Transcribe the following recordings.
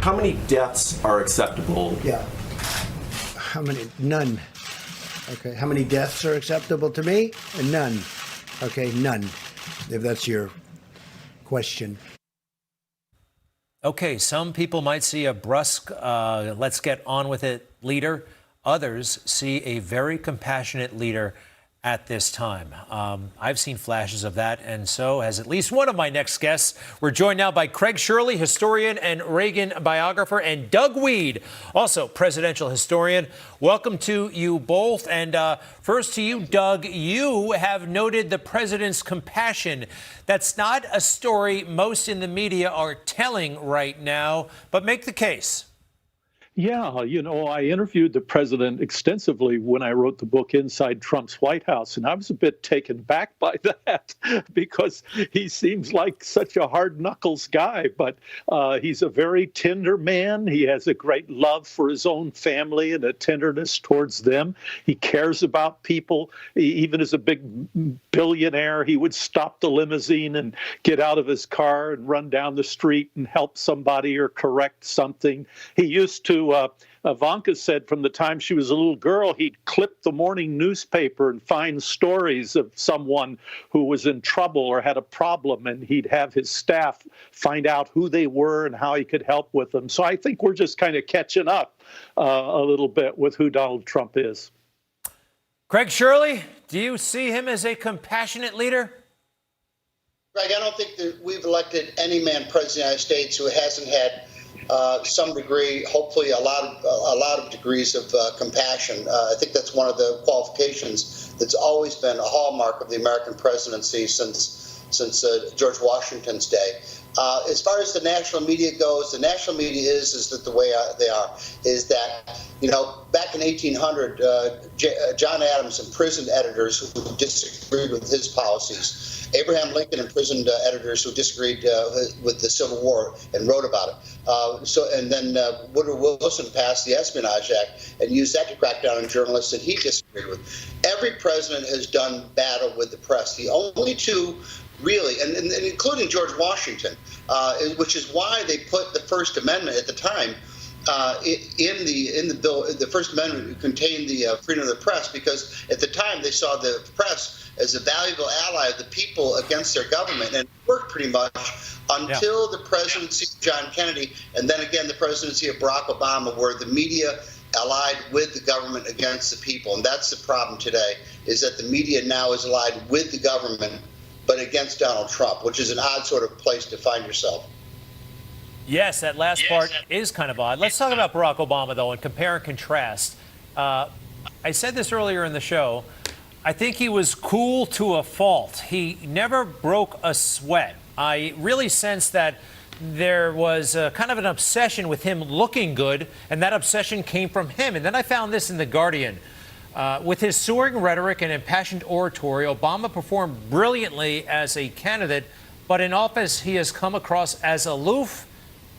How many deaths are acceptable? Yeah. How many? None. Okay. How many deaths are acceptable to me? None. Okay, none. If that's your question. Okay, some people might see a brusque, let's get on with it leader. Others see a very compassionate leader at this time. I've seen flashes of that, and so has at least one of my next guests. We're joined now by Craig Shirley, historian and Reagan biographer, and Doug Wead, also presidential historian. Welcome to you both. And first to you, Doug, you have noted the president's compassion. That's not a story most in the media are telling right now, but make the case. Yeah, I interviewed the president extensively when I wrote the book Inside Trump's White House, and I was a bit taken back by that because he seems like such a hard knuckles guy, but he's a very tender man. He has a great love for his own family and a tenderness towards them. He cares about people. Even as a big billionaire, he would stop the limousine and get out of his car and run down the street and help somebody or correct something. He used to Ivanka said from the time she was a little girl, he'd clip the morning newspaper and find stories of someone who was in trouble or had a problem, and he'd have his staff find out who they were and how he could help with them. So I think we're just kind of catching up a little bit with who Donald Trump is. Craig Shirley, do you see him as a compassionate leader? Greg, I don't think that we've elected any man president of the United States who hasn't had some degree, hopefully a lot of degrees of compassion. I think that's one of the qualifications that's always been a hallmark of the American presidency since George Washington's day. As far as the national media goes, the national media is that the way they are is that, back in 1800, John Adams imprisoned editors who disagreed with his policies. Abraham Lincoln imprisoned editors who disagreed with the Civil War and wrote about it. And then Woodrow Wilson passed the Espionage Act and used that to crack down on journalists that he disagreed with. Every president has done battle with the press. The only two really, and including George Washington, which is why they put the First Amendment at the time in the bill. The First Amendment contained the freedom of the press, because at the time they saw the press as a valuable ally of the people against their government, and it worked pretty much until the presidency of John Kennedy, and then again the presidency of Barack Obama, where the media allied with the government against the people. And that's the problem today, is that the media now is allied with the government but against Donald Trump, which is an odd sort of place to find yourself. Yes, that last part is kind of odd. Let's talk about Barack Obama, though, and compare and contrast. I said this earlier in the show. I think he was cool to a fault. He never broke a sweat. I really sense that there was kind of an obsession with him looking good, and that obsession came from him. And then I found this in The Guardian. With his soaring rhetoric and impassioned oratory, Obama performed brilliantly as a candidate, but in office he has come across as aloof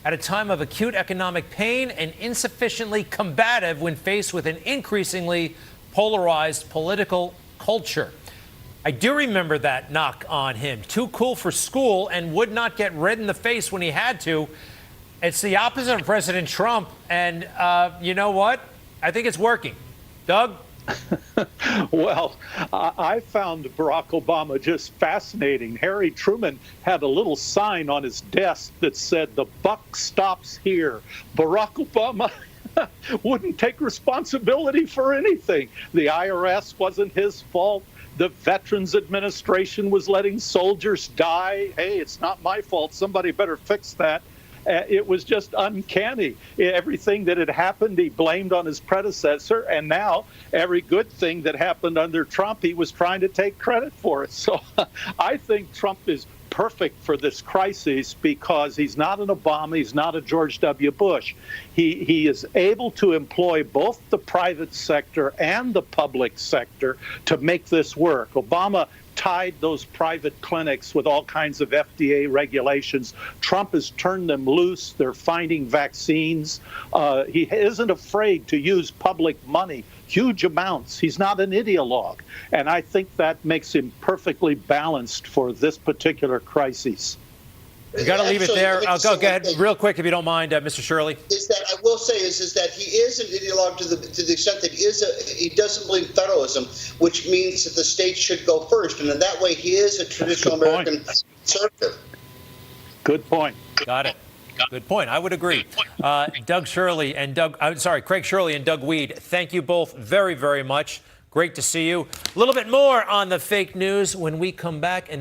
at a time of acute economic pain and insufficiently combative when faced with an increasingly polarized political culture. I do remember that knock on him. Too cool for school and would not get red in the face when he had to. It's the opposite of President Trump, and you know what? I think it's working. Doug? Well, I found Barack Obama just fascinating. Harry Truman had a little sign on his desk that said, "The buck stops here." Barack Obama wouldn't take responsibility for anything. The IRS wasn't his fault. The Veterans Administration was letting soldiers die. Hey, it's not my fault. Somebody better fix that. It was just uncanny. Everything that had happened, he blamed on his predecessor. And now every good thing that happened under Trump, he was trying to take credit for it. So I think Trump is perfect for this crisis because he's not an Obama, he's not a George W. Bush. He is able to employ both the private sector and the public sector to make this work. Obama tied those private clinics with all kinds of FDA regulations. Trump has turned them loose. They're finding vaccines. He isn't afraid to use public money, huge amounts. He's not an ideologue. And I think that makes him perfectly balanced for this particular crisis. You got to leave it Actually, there. let me I'll just go say one ahead thing. real quick if you don't mind, Mr. Shirley. Is that I will say is that he is an ideologue to the extent that he doesn't believe in federalism, which means that the states should go first, and in that way he is a traditional Good point. American conservative. Good point. Got it. Good point. I would agree. Craig Shirley and Doug Wead, thank you both very, very much. Great to see you. A little bit more on the fake news when we come back. And